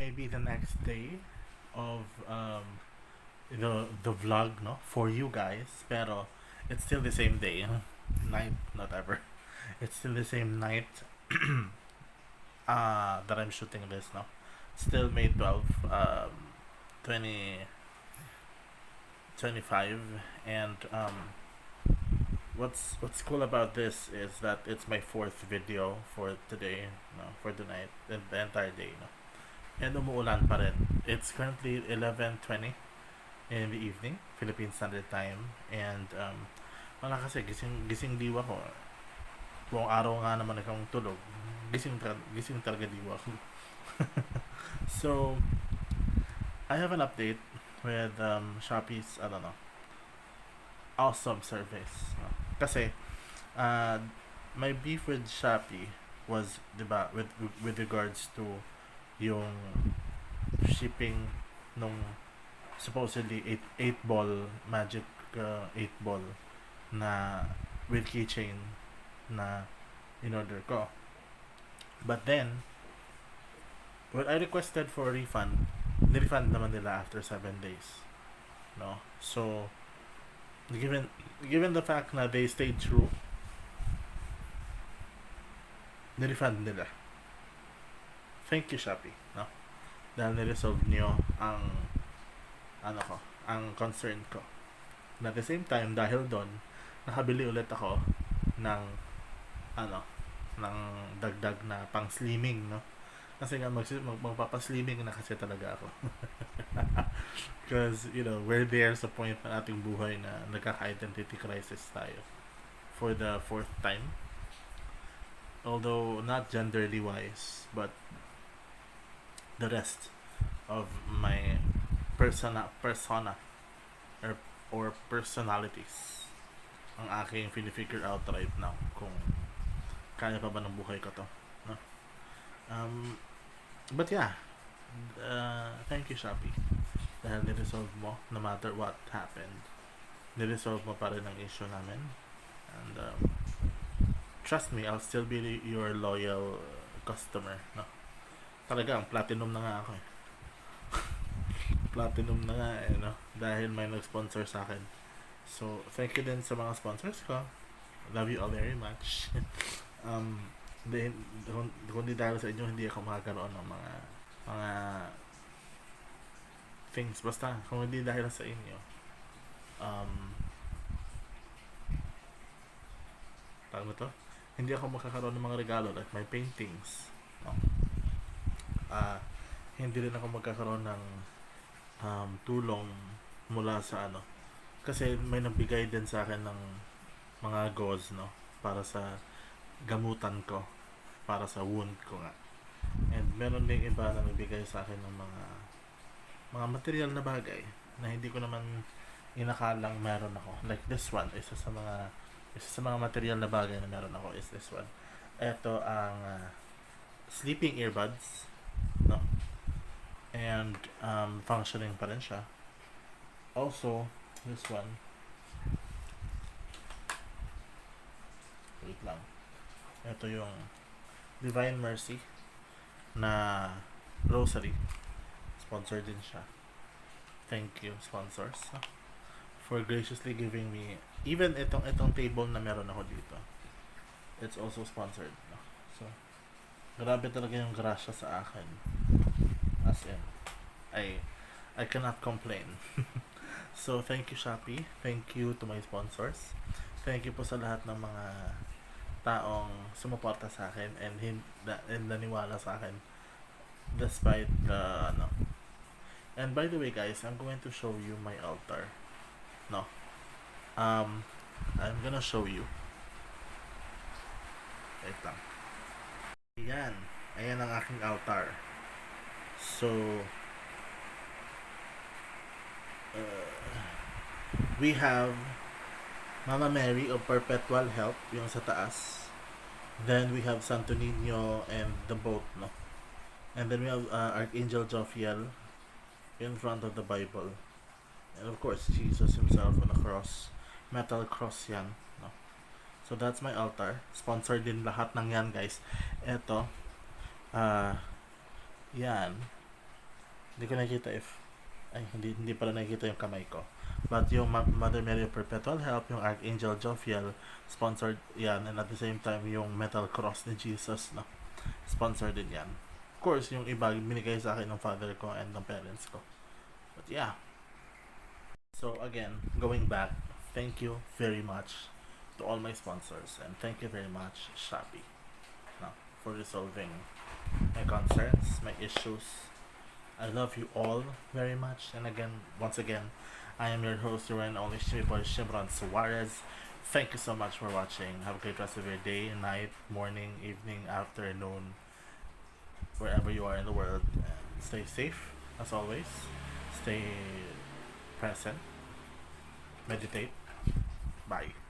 maybe the next day of the vlog, no, for you guys. Pero it's still the same day, night, not ever. It's still the same night that I'm shooting this, no. Still May 12, 2025, and what's cool about this is that it's my fourth video for today, no, for the night, the entire day, no. And umuulan pa rin. It's currently 11:20 in the evening, Philippine Standard Time, and wala kasi gising diwa ko. Buong araw nga naman akong tulog. Gising talaga diwa ko. So, I have an update with Shopee's, I don't know, awesome service. No? Kasi, uh, my beef with Shopee was, diba, with regards to yung shipping nung supposedly 8 ball magic 8 ball na with keychain na in order ko. But then when I requested for refund, nirefund naman nila after 7 days, no. So given the fact na they stayed true, nirefund nila. Thank you, Shopee, no, dahil niresolve nyo ang ang concern ko. And at the same time, dahil doon, nakabili ulit ako ng ng dagdag na pang slimming, no? Kasi nga magpapaslimming na kasi talaga ako. Because, we're there sa point ng ating buhay na nagkaka-identity crisis tayo for the fourth time. Although not genderly wise, but the rest of my persona or personalities ang aking figure out right now kung kaya pa ba ng buhay ko to, no? But yeah, thank you, Shopee, dahil niresolve mo no matter what happened. Niresolve mo pa rin ang issue namin, and trust me, I'll still be your loyal customer, no? Talaga, ang platinum na nga ako eh. Platinum na nga eh, no? Dahil may nag-sponsor sa akin. So, thank you din sa mga sponsors ko. Love you all very much. Kundi dahil sa inyo, hindi ako makakaroon ng mga things. Basta, kung hindi dahil sa inyo, tawag mo to? Hindi ako makakaroon ng mga regalo like my paintings, no? Hindi rin ako magkakaroon ng tulong mula sa kasi may nagbigay din sa akin ng mga gauze, no, para sa gamutan ko, para sa wound ko nga. And meron ding iba na nagbigay sa akin ng mga material na bagay na hindi ko naman inakalang meron ako. Like this one, isa sa mga material na bagay na meron ako is this one. Ito ang sleeping earbuds, no, and functioning pa rin siya. Also, this one, wait lang, ito yung Divine Mercy na rosary. Sponsor din siya. Thank you, sponsors, for graciously giving me even itong table na meron ako dito. It's also sponsored, no? So grabe talaga yung grasya sa akin. As in, I cannot complain. So, thank you, Shopee. Thank you to my sponsors. Thank you po sa lahat ng mga taong sumuporta sa akin and naniwala sa akin despite the And by the way, guys, I'm going to show you my altar. No. I'm gonna show you. Wait lang. Ayan ang aking altar. So, we have Mama Mary of Perpetual Help, yung sa taas. Then we have Santo Niño and the boat, no? And then we have Archangel Jophiel in front of the Bible. And of course, Jesus himself on a cross. Metal cross yan, no? So that's my altar. Sponsored din lahat ng yan, guys. Eto, yan. Hindi ko nakikita if ay hindi pala nakikita yung kamay ko. But yung Mother Mary of Perpetual Help, yung Archangel Jophiel, sponsored yan. And at the same time, yung Metal Cross ni Jesus, no? Sponsored din yan. Of course, yung iba, binigay sa akin ng father ko and ng parents ko. But yeah. So again, going back, thank you very much to all my sponsors. And thank you very much, Shopee, no, for resolving my concerns, my issues. I love you all very much. And again, once again, I am your host, your one and only Shimmy Boy Shimron Suarez. Thank you so much for watching. Have a great rest of your day, night, morning, evening, afternoon, wherever you are in the world. And stay safe, as always. Stay present. Meditate. Bye.